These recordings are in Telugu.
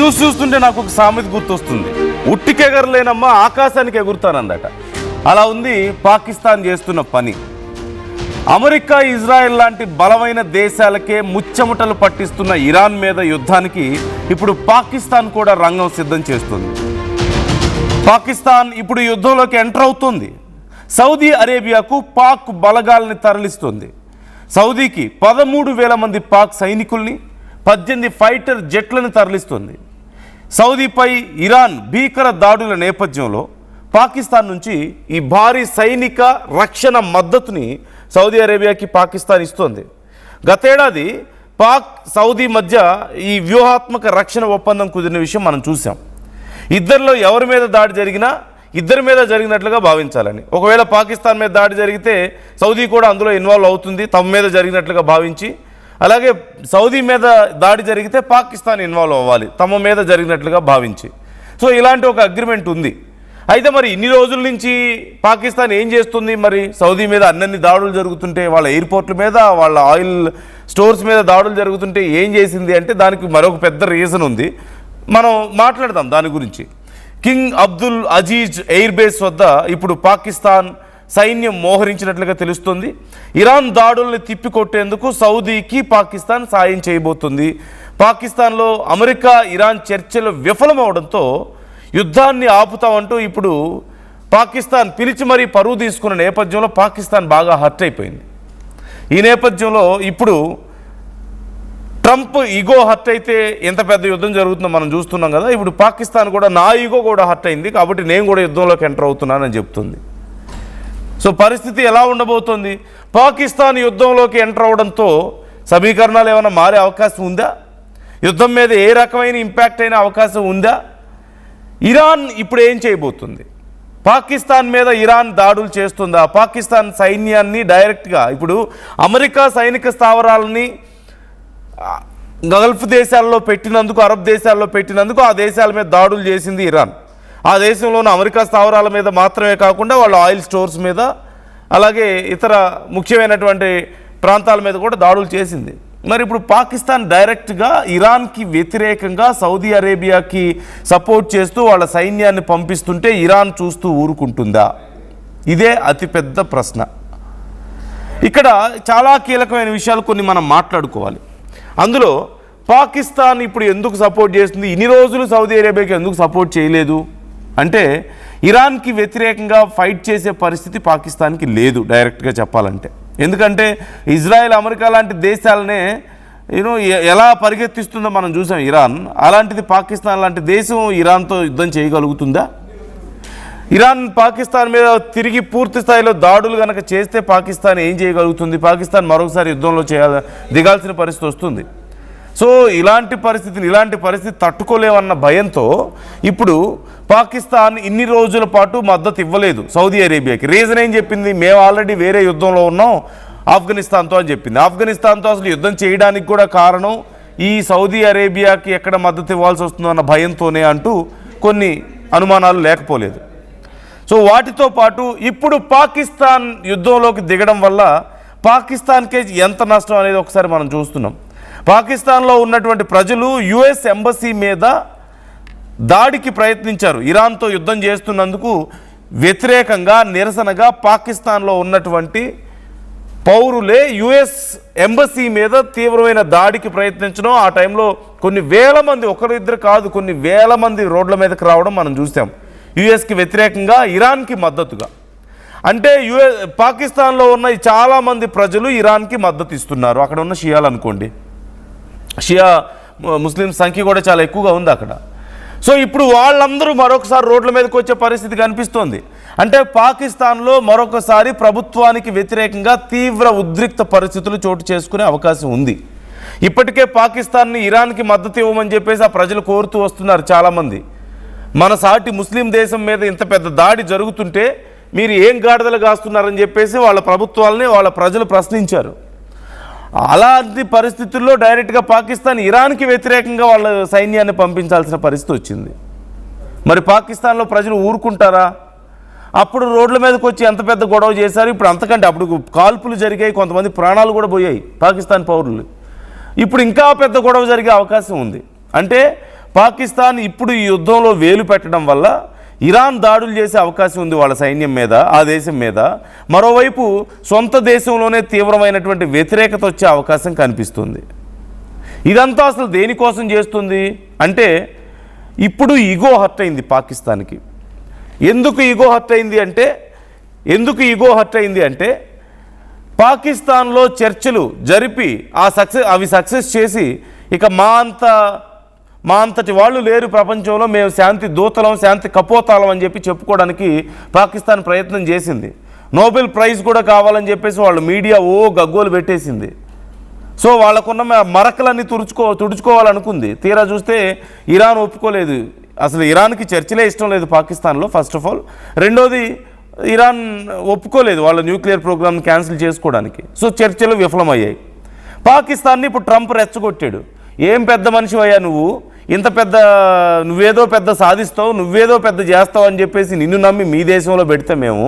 న్యూస్ చూస్తుంటే నాకు ఒక సామెత గుర్తొస్తుంది. ఉట్టికెగరలేనమ్మా ఆకాశానికి ఎగురుతానందట. అలా ఉంది పాకిస్తాన్ చేస్తున్న పని. అమెరికా, ఇజ్రాయెల్ లాంటి బలమైన దేశాలకే ముచ్చెమటలు పట్టిస్తున్న ఇరాన్ మీద యుద్ధానికి ఇప్పుడు పాకిస్తాన్ కూడా రంగం సిద్ధం చేస్తుంది. పాకిస్తాన్ ఇప్పుడు యుద్ధంలోకి ఎంటర్ అవుతుంది. సౌదీ అరేబియాకు పాక్ బలగాల్ని తరలిస్తుంది. సౌదీకి 13,000 మంది పాక్ సైనికుల్ని, 18 ఫైటర్ జెట్లను తరలిస్తుంది. సౌదీపై ఇరాన్ భీకర దాడుల నేపథ్యంలో పాకిస్తాన్ నుంచి ఈ భారీ సైనిక రక్షణ మద్దతుని సౌదీ అరేబియాకి పాకిస్తాన్ ఇస్తోంది. గతేడాది పాక్ సౌదీ మధ్య ఈ వ్యూహాత్మక రక్షణ ఒప్పందం కుదిరిన విషయం మనం చూసాం. ఇద్దరిలో ఎవరి మీద దాడి జరిగినా ఇద్దరి మీద జరిగినట్లుగా భావించాలని. ఒకవేళ పాకిస్తాన్ మీద దాడి జరిగితే సౌదీ కూడా అందులో ఇన్వాల్వ్ అవుతుంది, తమ మీద జరిగినట్లుగా భావించి. అలాగే సౌదీ మీద దాడి జరిగితే పాకిస్తాన్ ఇన్వాల్వ్ అవ్వాలి, తమ మీద జరిగినట్లుగా భావించి. సో ఇలాంటి ఒక అగ్రిమెంట్ ఉంది. అయితే మరి ఇన్ని రోజుల నుంచి పాకిస్తాన్ ఏం చేస్తుంది? మరి సౌదీ మీద అన్ని దాడులు జరుగుతుంటే, వాళ్ళ ఎయిర్పోర్ట్ల మీద, వాళ్ళ ఆయిల్ స్టోర్స్ మీద దాడులు జరుగుతుంటే ఏం చేసింది అంటే దానికి మరొక పెద్ద రీజన్ ఉంది. మనం మాట్లాడదాం దాని గురించి. King Abdul Aziz air base వద్ద ఇప్పుడు పాకిస్తాన్ సైన్యం మోహరించినట్లుగా తెలుస్తుంది. ఇరాన్ దాడుల్ని తిప్పికొట్టేందుకు సౌదీకి పాకిస్తాన్ సాయం చేయబోతుంది. పాకిస్తాన్లో అమెరికా, ఇరాన్ చర్చలు విఫలమవడంతో యుద్ధాన్ని ఆపుతామంటూ ఇప్పుడు పాకిస్తాన్ పిలిచి మరీ పరువు తీసుకున్న నేపథ్యంలో పాకిస్తాన్ బాగా హర్ట్ అయిపోయింది. ఈ నేపథ్యంలో ఇప్పుడు ట్రంప్ ఈగో హర్ట్ అయితే ఎంత పెద్ద యుద్ధం జరుగుతుందో మనం చూస్తున్నాం కదా. ఇప్పుడు పాకిస్తాన్ కూడా నా ఈగో కూడా హర్ట్ అయింది కాబట్టి నేను కూడా యుద్ధంలోకి ఎంటర్ అవుతున్నానని చెప్తుంది. సో పరిస్థితి ఎలా ఉండబోతోంది? పాకిస్తాన్ యుద్ధంలోకి ఎంటర్ అవడంతో సమీకరణాలు ఏమైనా మారే అవకాశం ఉందా? యుద్ధం మీద ఏ రకమైన ఇంపాక్ట్ అయిన అవకాశం ఉందా? ఇరాన్ ఇప్పుడు ఏం చేయబోతుంది? పాకిస్తాన్ మీద ఇరాన్ దాడులు చేస్తుందా? పాకిస్తాన్ సైన్యాన్ని డైరెక్ట్గా ఇప్పుడు అమెరికా సైనిక స్థావరాలని గల్ఫ్ దేశాల్లో పెట్టినందుకు, అరబ్ దేశాల్లో పెట్టినందుకు ఆ దేశాల మీద దాడులు చేసింది ఇరాన్. ఆ దేశంలోని అమెరికా స్థావరాల మీద మాత్రమే కాకుండా వాళ్ళ ఆయిల్ స్టోర్స్ మీద, అలాగే ఇతర ముఖ్యమైనటువంటి ప్రాంతాల మీద కూడా దాడులు చేసింది. మరి ఇప్పుడు పాకిస్తాన్ డైరెక్ట్గా ఇరాన్కి వ్యతిరేకంగా సౌదీ అరేబియాకి సపోర్ట్ చేస్తూ వాళ్ళ సైన్యాన్ని పంపిస్తుంటే ఇరాన్ చూస్తూ ఊరుకుంటుందా? ఇదే అతిపెద్ద ప్రశ్న. ఇక్కడ చాలా కీలకమైన విషయాలు కొన్ని మనం మాట్లాడుకోవాలి. అందులో పాకిస్తాన్ ఇప్పుడు ఎందుకు సపోర్ట్ చేస్తుంది, ఇన్ని రోజులు సౌదీ అరేబియాకి ఎందుకు సపోర్ట్ చేయలేదు అంటే ఇరాన్కి వ్యతిరేకంగా ఫైట్ చేసే పరిస్థితి పాకిస్తాన్కి లేదు డైరెక్ట్గా చెప్పాలంటే. ఎందుకంటే ఇజ్రాయెల్, అమెరికా లాంటి దేశాలనే ఎలా పరిగెత్తిస్తుందో మనం చూసాం ఇరాన్. అలాంటిది పాకిస్తాన్ లాంటి దేశం ఇరాన్తో యుద్ధం చేయగలుగుతుందా? ఇరాన్ పాకిస్తాన్ మీద తిరిగి పూర్తి స్థాయిలో దాడులు కనుక చేస్తే పాకిస్తాన్ ఏం చేయగలుగుతుంది? పాకిస్తాన్ మరొకసారి యుద్ధంలో దిగాల్సిన పరిస్థితి వస్తుంది. సో ఇలాంటి పరిస్థితి తట్టుకోలేమన్న భయంతో ఇప్పుడు పాకిస్తాన్ ఇన్ని రోజుల పాటు మద్దతు ఇవ్వలేదు సౌదీ అరేబియాకి. రీజన్ ఏం చెప్పింది? మేము ఆల్రెడీ వేరే యుద్ధంలో ఉన్నాం ఆఫ్ఘనిస్తాన్తో అని చెప్పింది. ఆఫ్ఘనిస్తాన్తో అసలు యుద్ధం చేయడానికి కూడా కారణం ఈ సౌదీ అరేబియాకి ఎక్కడ మద్దతు ఇవ్వాల్సి వస్తుందో అన్న భయంతోనే అంటూ కొన్ని అనుమానాలు లేకపోలేదు. సో వాటితో పాటు ఇప్పుడు పాకిస్తాన్ యుద్ధంలోకి దిగడం వల్ల పాకిస్తాన్కే ఎంత నష్టం అనేది ఒకసారి మనం చూస్తున్నాం. పాకిస్తాన్లో ఉన్నటువంటి ప్రజలు యుఎస్ ఎంబసీ మీద దాడికి ప్రయత్నించారు. ఇరాన్తో యుద్ధం చేస్తున్నందుకు వ్యతిరేకంగా, నిరసనగా పాకిస్తాన్లో ఉన్నటువంటి పౌరులే యుఎస్ ఎంబసీ మీద తీవ్రమైన దాడికి ప్రయత్నించడం, ఆ టైంలో కొన్ని వేల మంది, ఒకరిద్దరు కాదు కొన్ని వేల మంది రోడ్ల మీదకి రావడం మనం చూసాం. యుఎస్కి వ్యతిరేకంగా, ఇరాన్కి మద్దతుగా. అంటే పాకిస్తాన్లో ఉన్న చాలామంది ప్రజలు ఇరాన్కి మద్దతు ఇస్తున్నారు. అక్కడ ఉన్న షియాలు అనుకోండి, షియా ముస్లిం సంఖ్య కూడా చాలా ఎక్కువగా ఉంది అక్కడ. సో ఇప్పుడు వాళ్ళందరూ మరొకసారి రోడ్ల మీదకి వచ్చే పరిస్థితి కనిపిస్తోంది. అంటే పాకిస్తాన్లో మరొకసారి ప్రభుత్వానికి వ్యతిరేకంగా తీవ్ర ఉద్రిక్త పరిస్థితులు చోటు చేసుకునే అవకాశం ఉంది. ఇప్పటికే పాకిస్తాన్ని ఇరాన్కి మద్దతు ఇవ్వమని చెప్పేసి ఆ ప్రజలు కోరుతూ వస్తున్నారు చాలామంది. మన సాటి ముస్లిం దేశం మీద ఇంత పెద్ద దాడి జరుగుతుంటే మీరు ఏం గాడిదలు కాస్తున్నారని చెప్పేసి వాళ్ళ ప్రభుత్వాలని వాళ్ళ ప్రజలు ప్రశ్నించారు. అలాంటి పరిస్థితుల్లో డైరెక్ట్గా పాకిస్తాన్ ఇరాన్కి వ్యతిరేకంగా వాళ్ళ సైన్యాన్ని పంపించాల్సిన పరిస్థితి వచ్చింది. మరి పాకిస్తాన్లో ప్రజలు ఊరుకుంటారా? అప్పుడు రోడ్ల మీదకి వచ్చి ఎంత పెద్ద గొడవ చేశారు. ఇప్పుడు అంతకంటే అప్పుడు కాల్పులు జరిగాయి, కొంతమంది ప్రాణాలు కూడా పోయాయి పాకిస్తాన్ పౌరులు. ఇప్పుడు ఇంకా పెద్ద గొడవ జరిగే అవకాశం ఉంది. అంటే పాకిస్తాన్ ఇప్పుడు ఈ యుద్ధంలో వేలు పెట్టడం వల్ల ఇరాన్ దాడులు చేసే అవకాశం ఉంది వాళ్ళ సైన్యం మీద, ఆ దేశం మీద. మరోవైపు సొంత దేశంలోనే తీవ్రమైనటువంటి వ్యతిరేకత వచ్చే అవకాశం కనిపిస్తుంది. ఇదంతా అసలు దేనికోసం చేస్తుంది అంటే, ఇప్పుడు ఈగో హర్ట్ అయింది పాకిస్తాన్కి. ఎందుకు ఈగో హర్ట్ అయింది అంటే పాకిస్తాన్లో చర్చలు జరిపి అవి సక్సెస్ చేసి ఇక మా అంతటి వాళ్ళు లేరు ప్రపంచంలో, మేము శాంతి దూతలం, శాంతి కపోతాలం అని చెప్పి చెప్పుకోవడానికి పాకిస్తాన్ ప్రయత్నం చేసింది. నోబెల్ ప్రైజ్ కూడా కావాలని చెప్పేసి వాళ్ళు మీడియా గగ్గోలు పెట్టేసింది. సో వాళ్ళకున్న మరకలన్నీ తుడుచుకోవాలనుకుంది. తీరా చూస్తే ఇరాన్ ఒప్పుకోలేదు. అసలు ఇరాన్కి చర్చలే ఇష్టం లేదు పాకిస్తాన్లో, ఫస్ట్ ఆఫ్ ఆల్. రెండోది, ఇరాన్ ఒప్పుకోలేదు వాళ్ళ న్యూక్లియర్ ప్రోగ్రామ్ని క్యాన్సిల్ చేసుకోవడానికి. సో చర్చలు విఫలమయ్యాయి. పాకిస్తాన్ని ఇప్పుడు ట్రంప్ రెచ్చగొట్టాడు. ఏం పెద్ద మనిషి అయ్యా నువ్వు, నువ్వేదో పెద్ద సాధిస్తావు, నువ్వేదో పెద్ద చేస్తావు అని చెప్పేసి నిన్ను నమ్మి మీ దేశంలో పెడితే మేము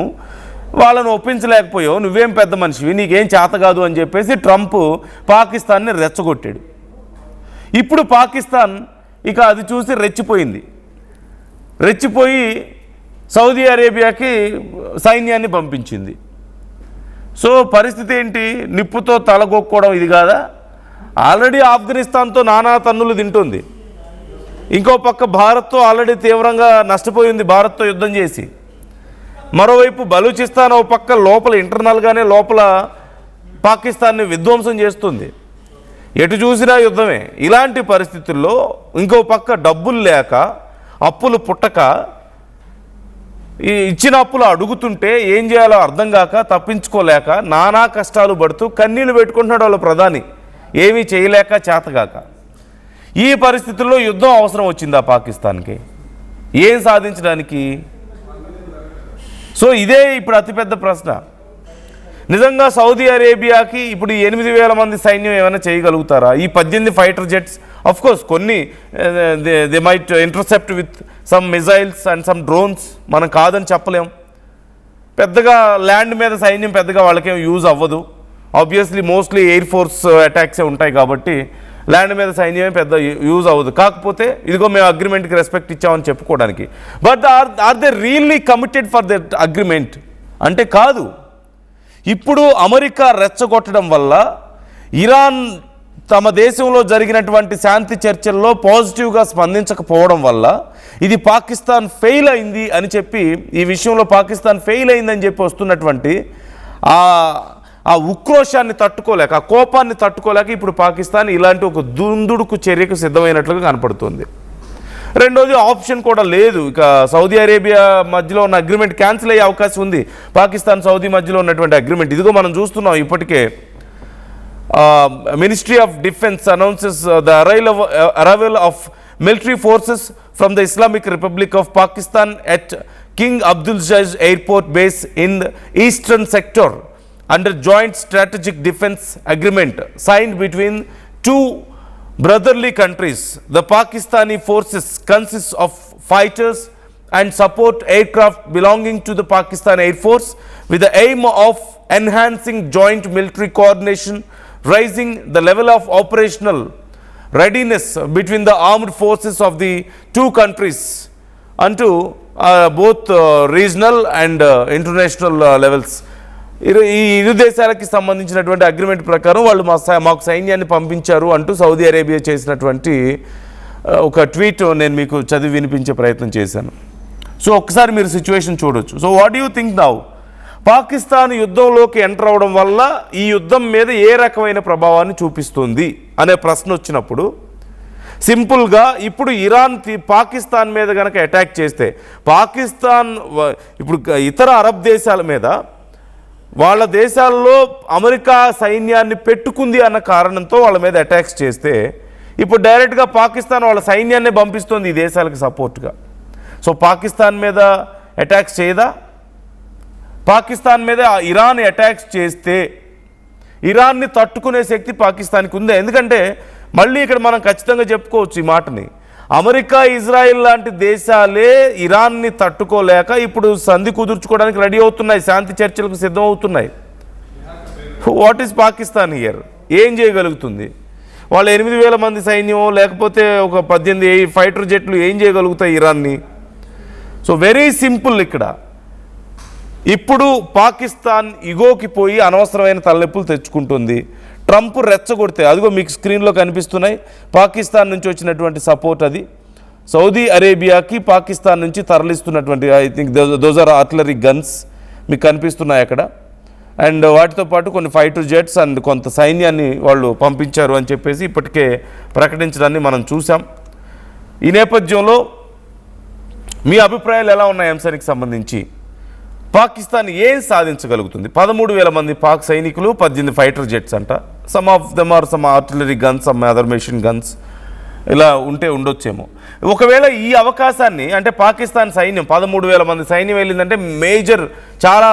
వాళ్ళను ఒప్పించలేకపోయావు, నువ్వేం పెద్ద మనిషివి, నీకేం చేత కాదు అని చెప్పేసి ట్రంప్ పాకిస్తాన్ని రెచ్చగొట్టాడు. ఇప్పుడు పాకిస్తాన్ ఇక అది చూసి రెచ్చిపోయి సౌదీ అరేబియాకి సైన్యాన్ని పంపించింది. సో పరిస్థితి ఏంటి, నిప్పుతో తలగొక్కోవడం ఇది కాదా? ఆల్రెడీ ఆఫ్ఘనిస్తాన్తో నానా తన్నులు తింటుంది. ఇంకో పక్క భారత్తో ఆల్రెడీ తీవ్రంగా నష్టపోయింది, భారత్తో యుద్ధం చేసి. మరోవైపు బలూచిస్తాన్ ఓ పక్క ఇంటర్నల్గానే లోపల పాకిస్తాన్ని విధ్వంసం చేస్తుంది. ఎటు చూసినా యుద్ధమే. ఇలాంటి పరిస్థితుల్లో ఇంకో పక్క డబ్బులు లేక, అప్పులు పుట్టక, ఇచ్చిన అప్పులు అడుగుతుంటే ఏం చేయాలో అర్థం కాక, తప్పించుకోలేక నానా కష్టాలు పడుతూ కన్నీళ్లు పెట్టుకుంటున్నాడు వాళ్ళ ప్రధాని, ఏమీ చేయలేక చేతగాక. ఈ పరిస్థితుల్లో యుద్ధం అవసరం వచ్చిందా పాకిస్తాన్కి? ఏం సాధించడానికి? సో ఇదే ఇప్పుడు అతిపెద్ద ప్రశ్న. నిజంగా సౌదీ అరేబియాకి ఇప్పుడు 8,000 మంది సైన్యం ఏమైనా చేయగలుగుతారా? ఈ 18 ఫైటర్ జెట్స్, ఆఫ్ కోర్స్ కొన్ని they might intercept with some missiles and some drones, మనం కాదని చెప్పలేం. పెద్దగా ల్యాండ్ మీద సైన్యం పెద్దగా వాళ్ళకేం యూజ్ అవ్వదు. ఆబ్వియస్లీ మోస్ట్లీ ఎయిర్ ఫోర్స్ అటాక్సే ఉంటాయి కాబట్టి ల్యాండ్ మీద సైన్యమే పెద్ద యూజ్ అవ్వదు. కాకపోతే ఇదిగో మేము అగ్రిమెంట్కి రెస్పెక్ట్ ఇచ్చామని చెప్పుకోవడానికి. But are they really committed for that agreement అంటే కాదు. ఇప్పుడు అమెరికా రెచ్చగొట్టడం వల్ల, ఇరాన్ తమ దేశంలో జరిగినటువంటి శాంతి చర్చల్లో పాజిటివ్గా స్పందించకపోవడం వల్ల ఇది పాకిస్తాన్ ఫెయిల్ అయింది అని చెప్పి, ఈ విషయంలో పాకిస్తాన్ ఫెయిల్ అయిందని చెప్పి వస్తున్నటువంటి ఆ ఉక్రోషాన్ని తట్టుకోలేక, ఆ కోపాన్ని తట్టుకోలేక ఇప్పుడు పాకిస్తాన్ ఇలాంటి ఒక దుందుడుకు చర్యకు సిద్ధమైనట్లుగా కనపడుతుంది. రెండోది, ఆప్షన్ కూడా లేదు. ఇక సౌదీ అరేబియా మధ్యలో ఉన్న అగ్రిమెంట్ క్యాన్సిల్ అయ్యే అవకాశం ఉంది. పాకిస్తాన్ సౌదీ మధ్యలో ఉన్నటువంటి అగ్రిమెంట్ ఇదిగో మనం చూస్తున్నాం ఇప్పటికే. Ministry of defence announces the arrival of military forces from the Islamic republic of Pakistan at King Abdul Aziz airport base in eastern sector under joint strategic defense agreement signed between two brotherly countries. The Pakistani forces consist of fighters and support aircraft belonging to the Pakistan Air Force with the aim of enhancing joint military coordination, raising the level of operational readiness between the armed forces of the two countries onto both regional and international levels. ఈ ఇరు దేశాలకి సంబంధించినటువంటి అగ్రిమెంట్ ప్రకారం వాళ్ళు మాకు సైన్యాన్ని పంపించారు అంటూ సౌదీ అరేబియా చేసినటువంటి ఒక ట్వీట్ నేను మీకు చదివి వినిపించే ప్రయత్నం చేశాను. సో ఒక్కసారి మీరు సిచ్యువేషన్ చూడొచ్చు. So what do you think now? Pakistan యుద్ధంలోకి ఎంటర్ అవడం వల్ల ఈ యుద్ధం మీద ఏ రకమైన ప్రభావాన్ని చూపిస్తుంది అనే ప్రశ్న వచ్చినప్పుడు, సింపుల్గా ఇప్పుడు ఇరాన్ పాకిస్తాన్ మీద కనుక అటాక్ చేస్తే, పాకిస్తాన్ ఇప్పుడు ఇతర అరబ్ దేశాల మీద వాళ్ళ దేశాల్లో అమెరికా సైన్యాన్ని పెట్టుకుంది అన్న కారణంతో వాళ్ళ మీద అటాక్స్ చేస్తే, ఇప్పుడు డైరెక్ట్గా పాకిస్తాన్ వాళ్ళ సైన్యాన్ని పంపిస్తుంది ఈ దేశాలకు సపోర్ట్గా. సో పాకిస్తాన్ మీద అటాక్స్ చేయదా? పాకిస్తాన్ మీద ఇరాన్ అటాక్స్ చేస్తే ఇరాన్ని తట్టుకునే శక్తి పాకిస్తాన్కి ఉందా? ఎందుకంటే మళ్ళీ ఇక్కడ మనం ఖచ్చితంగా చెప్పుకోవచ్చు ఈ మాటని, అమెరికా ఇజ్రాయిల్ లాంటి దేశాలే ఇరాన్ని తట్టుకోలేక ఇప్పుడు సంధి కుదుర్చుకోవడానికి రెడీ అవుతున్నాయి, శాంతి చర్చలకు సిద్ధమవుతున్నాయి. What is Pakistan here? ఏం చేయగలుగుతుంది? వాళ్ళ 8,000 మంది సైన్యం లేకపోతే ఒక 18 ఫైటర్ జెట్లు ఏం చేయగలుగుతాయి ఇరాన్ని? So very simple. ఇక్కడ ఇప్పుడు పాకిస్తాన్ ఇగోకి పోయి అనవసరమైన తలనొప్పులు తెచ్చుకుంటుంది. ట్రంప్ రెచ్చగొడితే అదిగో మీకు స్క్రీన్లో కనిపిస్తున్నాయి పాకిస్తాన్ నుంచి వచ్చినటువంటి సపోర్ట్. అది సౌదీ అరేబియాకి పాకిస్తాన్ నుంచి తరలిస్తున్నటువంటి I think those are artillery guns మీకు కనిపిస్తున్నాయి అక్కడ. అండ్ వాటితో పాటు కొన్ని ఫైటర్ జెట్స్ అండ్ కొంత సైన్యాన్ని వాళ్ళు పంపించారు అని చెప్పేసి ఇప్పటికే ప్రకటించడాన్ని మనం చూసాం. ఈ నేపథ్యంలో మీ అభిప్రాయాలు ఎలా ఉన్నాయి అంశానికి సంబంధించి? పాకిస్తాన్ ఏం సాధించగలుగుతుంది? 13,000 మంది పాక్ సైనికులు, 18 ఫైటర్ జెట్స్ అంట. Some of them are some artillery guns, some other machine guns, ఇలా ఉండొచ్చేమో. ఒకవేళ ఈ అవకాశాన్ని అంటే పాకిస్తాన్ సైన్యం 13,000 మంది సైన్యం వెళ్ళిందంటే మేజర్ చాలా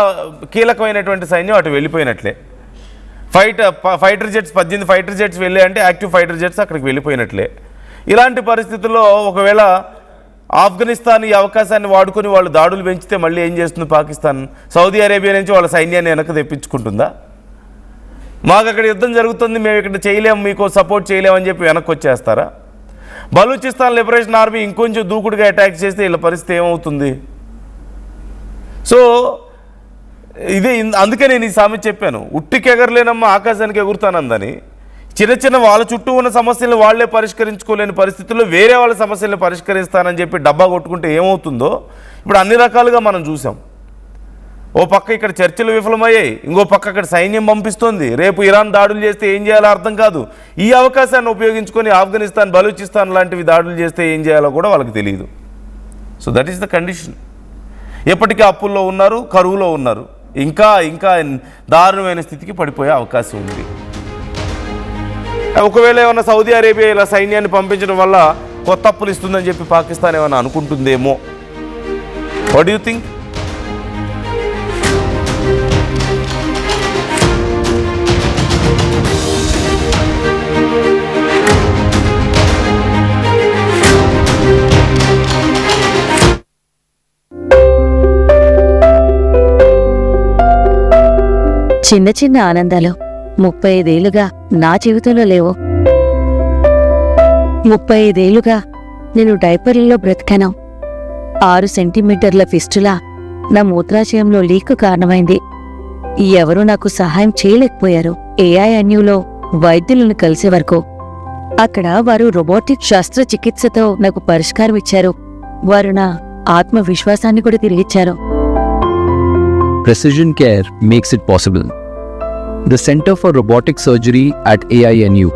కీలకమైనటువంటి సైన్యం అటు వెళ్ళిపోయినట్లే. ఫైటర్ జెట్స్ 18 ఫైటర్ జెట్స్ వెళ్ళాయంటే యాక్టివ్ ఫైటర్ జెట్స్ అక్కడికి వెళ్ళిపోయినట్లే. ఇలాంటి పరిస్థితుల్లో ఒకవేళ ఆఫ్ఘనిస్తాన్ ఈ అవకాశాన్ని వాడుకొని వాళ్ళు దాడులు పెంచితే మళ్ళీ ఏం చేస్తుంది పాకిస్తాన్? సౌదీ అరేబియా నుంచి వాళ్ళ సైన్యాన్ని వెనక్కి తెప్పించుకుంటుందా? మాకు అక్కడ యుద్ధం జరుగుతుంది, మేము ఇక్కడ చేయలేము, మీకు సపోర్ట్ చేయలేమని చెప్పి వెనక్కి వచ్చేస్తారా? బలూచిస్తాన్ లిబరేషన్ ఆర్మీ ఇంకొంచెం దూకుడుగా అటాక్ చేస్తే వీళ్ళ పరిస్థితి ఏమవుతుంది? సో ఇదే అందుకే నేను ఈ సామెత చెప్పాను, ఉట్టికి ఎగరలేనమ్మా ఆకాశానికి ఎగురుతానందని. చిన్న వాళ్ళ చుట్టూ ఉన్న సమస్యలను వాళ్లే పరిష్కరించుకోలేని పరిస్థితుల్లో వేరే వాళ్ళ సమస్యలను పరిష్కరిస్తానని చెప్పి డబ్బా కొట్టుకుంటే ఏమవుతుందో ఇప్పుడు అన్ని రకాలుగా మనం చూసాం. ఓ పక్క ఇక్కడ చర్చలు విఫలమయ్యాయి, ఇంకో పక్క అక్కడ సైన్యం పంపిస్తోంది. రేపు ఇరాన్ దాడులు చేస్తే ఏం చేయాలో అర్థం కాదు. ఈ అవకాశాన్ని ఉపయోగించుకొని ఆఫ్ఘనిస్తాన్, బలూచిస్తాన్ లాంటివి దాడులు చేస్తే ఏం చేయాలో కూడా వాళ్ళకి తెలియదు. So that is the condition. ఎప్పటికీ అప్పుల్లో ఉన్నారు, కరువులో ఉన్నారు, ఇంకా దారుణమైన స్థితికి పడిపోయే అవకాశం ఉంది. ఒకవేళ ఏమన్నా సౌదీ అరేబియా ఇలా సైన్యాన్ని పంపించడం వల్ల కొత్త అప్పులు ఇస్తుందని చెప్పి పాకిస్తాన్ ఏమైనా అనుకుంటుందేమో. What do you think? చిన్న చిన్న ఆనందాలు 35 ఏళ్లుగా నా జీవితంలో లేవు. 35 ఏళ్లుగా నేను డైపర్లలో బ్రతికాను. 6 సెంటీమీటర్ల ఫిస్టులా నా మూత్రాశయంలో లీక్ కారణమైంది. ఎవరూ నాకు సహాయం చేయలేకపోయారు. ఏఐఎన్యూలో వైద్యులను కలిసే వరకు. అక్కడ వారు రోబోటిక్ శస్త్రచికిత్సతో నాకు పరిష్కారం ఇచ్చారు. వారు నా ఆత్మవిశ్వాసాన్ని కూడా తిరిగిచ్చారు. Precision care makes it possible. The Center for Robotic Surgery at AINU